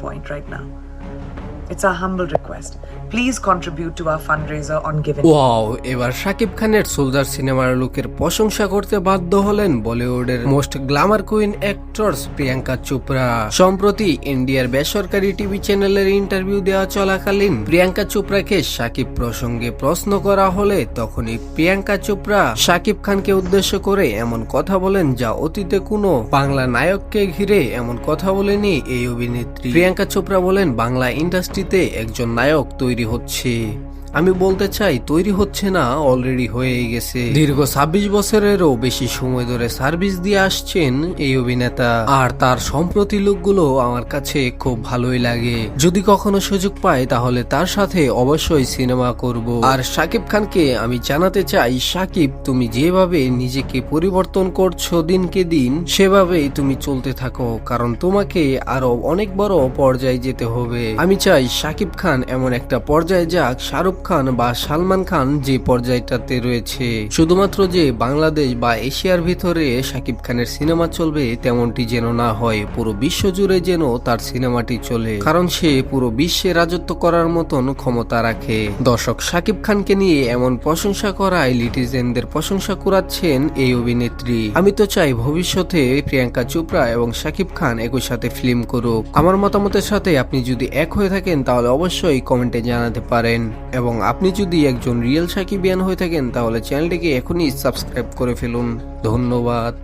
point right now. It's our humble request. Please contribute to our fundraiser on Given. Wow, এবার শাকিব খানের soldier সিনেমার লুকের প্রশংসা করতে বাধ্য হলেন বলিউডের most Glamour queen actors Priyanka Chopra. সম্প্রতি ইন্ডিয়ার বেসরকারি টিভি চ্যানেলের ইন্টারভিউ দেওয়া চলাকালীন প্রিয়াঙ্কা চোপড়াকে শাকিব প্রসঙ্গে প্রশ্ন করা হলে তখনই প্রিয়াঙ্কা চোপড়া শাকিব খানকে উদ্দেশ্য করে এমন কথা বলেন যা অতীতে কোনো বাংলা নায়ককে ঘিরে এমন কথা বলেনি এই অভিনেত্রী। প্রিয়াঙ্কা চোপড়া বলেন, বাংলা ইন্ডাস্ট্রিতে একজন নায়ক তৈরি হচ্ছে। আমি বলতে চাই তৈরি হচ্ছে না, অলরেডি হয়ে গেছে। দীর্ঘ 26 বছরেরও বেশি সময় ধরে সার্ভিস দিয়ে আসছেন এই অভিনেতা, আর তার সম্প্রতি লুকগুলো আমার কাছে খুব ভালোই লাগে। যদি কখনো সুযোগ পাই তাহলে তার সাথে অবশ্যই সিনেমা করব। আর শাকিব খানকে আমি জানাতে চাই, শাকিব, তুমি যেভাবে নিজেকে পরিবর্তন করছো দিনকে দিন, সেভাবেই তুমি চলতে থাকো, কারণ তোমাকে আরো অনেক বড় পর্যায়ে যেতে হবে। আমি চাই শাকিব খান এমন একটা পর্যায়ে যাক শাহরুখ খান বা সালমান খান যে পর্যায়টাতে রয়েছে। শুধুমাত্র যে বাংলাদেশ বা এশিয়ার ভিতরে শাকিব খানের সিনেমা চলবে তেমনটি যেন না হয়, পুরো বিশ্ব জুড়ে যেন তার সিনেমাটি চলে, কারণ সে পুরো বিশ্বে রাজত্ব করার মতন ক্ষমতা রাখে। দর্শক, শাকিব খানকে নিয়ে এমন প্রশংসা করায় লিটিজেনদের প্রশংসা কুড়াচ্ছেন এই অভিনেত্রী। আমি তো চাই ভবিষ্যতে প্রিয়াঙ্কা চোপড়া এবং শাকিব খান একই সাথে ফিল্ম করুক। আমার মতামতের সাথে আপনি যদি এক হয়ে থাকেন তাহলে অবশ্যই কমেন্টে জানাতে পারেন, এবং আপনি যদি একজন রিয়েল সাকিবিয়ান হয়ে থাকেন তাহলে চ্যানেলটিকে এখনই সাবস্ক্রাইব করে ফেলুন। ধন্যবাদ।